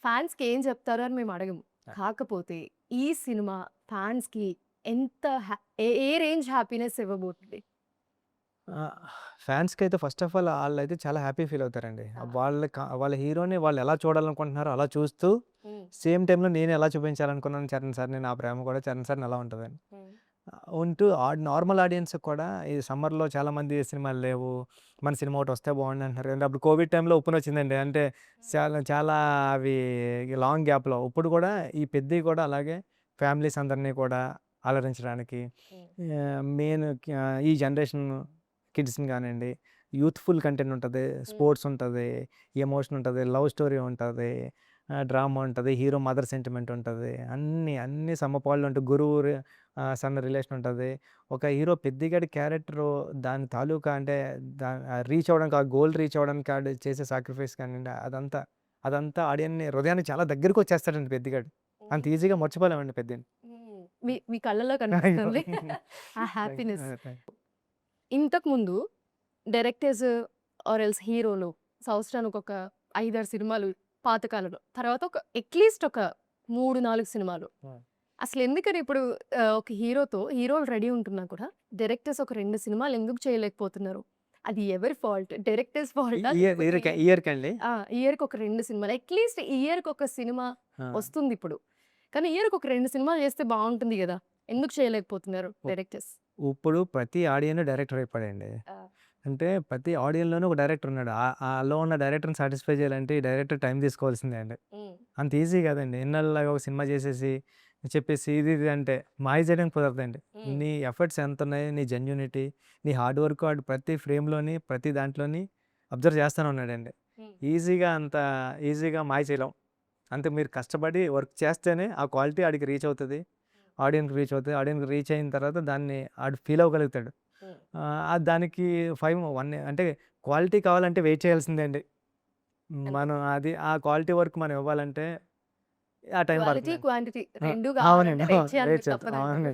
ఫ్యాన్స్‌కి ఏం చెప్తారు అని మేము అడగము. ఆ! కాకపోతే ఈ సినిమా ఫ్యాన్స్‌కి ఎంత ఏ రేంజ్ హ్యాపీనెస్ ఇవ్వబోతుంది? ఆహ్, ఫ్యాన్స్‌కైతే ఫస్ట్ ఆఫ్ ఆల్ ఆళ్ళైతే చాలా హ్యాపీ ఫీల్ అవుతారండి. ఆ! వాళ్ళ హీరోని వాళ్ళు ఎలా చూడాలనుకుంటున్నారో అలా చూస్తూ, హ్మ్. సేమ్ టైమ్‌లో నేను ఎలా చూపించాలనుకున్నాను చరణ్ సార్‌ని, నా ప్రేమ కూడా చరణ్ సార్‌ని అలా ఉంటదండి. హ్మ్. ఉంటూ నార్మల్ ఆడియన్స్‌కి కూడా ఈ సమ్మర్‌లో చాలామంది సినిమాలు లేవు. మన సినిమా ఒకటొస్తే బాగుండు అంటున్నారు కదండీ! అప్పుడు కోవిడ్ టైమ్‌లో ఉప్పునొచ్చిందండి. అంటే హ్మ్. చాలా చాలా అవి లాంగ్ గ్యాప్‌లో. ఇప్పుడు కూడా ఈ పెద్దియి కూడా అలాగే ఫ్యామిలీస్ అందరిని కూడా అలరించడానికి హ్మ్. ఈ జనరేషన్ కిడ్స్‌ని గానియండి, యూత్‌ఫుల్ కంటెంట్ ఉంటది. హ్మ్. స్పోర్ట్స్ ఉంటది. ఎమోషన్ ఉంటది. లవ్ స్టోరీ ఉంటది. డ్రామా ఉంటది. హీరో మదర్ సెంటిమెంట్ ఉంటది. అన్నీ సమపాళ్ళు ఉంటూ సన్ రిలేషన్ ఉంటది. ఒక హీరో పెద్దిగాడి క్యారెక్టరు దాని తాలూకా అంటే రీచ్ అవ్వడానికి, ఆ గోల్ రీచ్ అవ్వడానికి ఆడు చేసే సాక్రిఫైస్ కానియండి, అదంతా ఆడియన్‌ని హృదయానికి చాలా దగ్గరికొచ్చేస్తాడండి పెద్దిగాడు. అంత హ్మ్. ఈజీగా మర్చిపోలేమండి పెద్దిని. హ్మ్. మీ మీ కళ్ళలో అయ్యో! కనిపిస్తుంది. ఆ థాంక్ హ్యాపీనెస్. థాంక్ ఇంతకుముందు డైరెక్టర్స్ ఆర్ ఎల్స్ హీరోలు సంవత్సరానికి ఒక 5, 6 సినిమాలు పాత కాలంలో. తర్వాత ఒక అట్‌లీస్ట్ ఒక 3, 4 సినిమాలు. హ్మ్. అసలెందుకని ఇప్పుడు ఒక హీరోలు రెడీ ఉంటున్నా కూడా డైరెక్టర్స్ ఒక 2 సినిమాలు ఎందుకు చేయలేకపోతున్నారు? అది ఎవరి ఫాల్ట్? డైరెక్టర్స్ ఫాల్టా? లేకపోతే ఇయర్‌కండి? ఆ! ఇయర్‌కి ఒక 2 సినిమాలు. అట్‌లీస్ట్ ఇయర్‌కి ఒక సినిమా ఆ! వస్తుందిప్పుడు. కానీ ఇయర్‌కి ఒక 2 సినిమాలు చేస్తే బావుంటుంది గదా! ఎందుకు చేయలేకపోతున్నారు ఉ డైరెక్టర్స్? ఇప్పుడు ప్రతి ఆడియను డైరెక్టర్ అయిపోయాడండి. ఆ! అంటే ప్రతి ఆడియన్‌లోనూ ఒక డైరెక్టర్ ఉన్నాడు. ఆలో ఉన్న డైరెక్టర్‌ని సాటిస్ఫై చేయాలంటే ఈ డైరెక్టర్ టైం తీసుకోవాల్సిందే అండి. హ్మ్. అంత ఈజీ కాదండి. ఎన్నాళ్ళలాగా ఒక సినిమా చేసేసి, చెప్పేసి ఇది అంటే మాయ చేయడానికి కుదరదండి. హ్మ్. నీ ఎఫర్ట్స్ ఎంతున్నాయి, నీ జెన్యూనిటీ, నీ హార్డ్ వర్క్ ఆడు ప్రతి ఫ్రేమ్‌లోని, ప్రతి దాంట్లోని అబ్జర్వ్ చేస్తానే ఉన్నాడండి. హ్మ్. ఈజీగా మాయ చేయలేం. అంతే మీరు కష్టపడి వర్క్ చేస్తేనే ఆ క్వాలిటీ ఆడికి రీచ్ అవుతది. ఆడియన్‌కి రీచ్ అవుతది. ఆడియన్‌కి రీచ్ అయిన తర్వాత దాన్ని ఆడు ఫీల్ అవ్వగలుగుతాడు. హ్మ్. దానికి 1 అంటే క్వాలిటీ కావాలంటే వెయిట్ చేయాల్సిందే అండి. అంతే. మనం ఆ క్వాలిటీ వర్క్ మనం ఇవ్వాలంటే ఆ టైం క్వాలిటీ, పడుతుందండి. క్వాంటిటీ ఆ! 2 గావాలంటే అవునండి. వెయిట్ అవును. చేయాలి వెయిట్ మీరు చేద్దాం. తప్పదంటారు. అవునండి.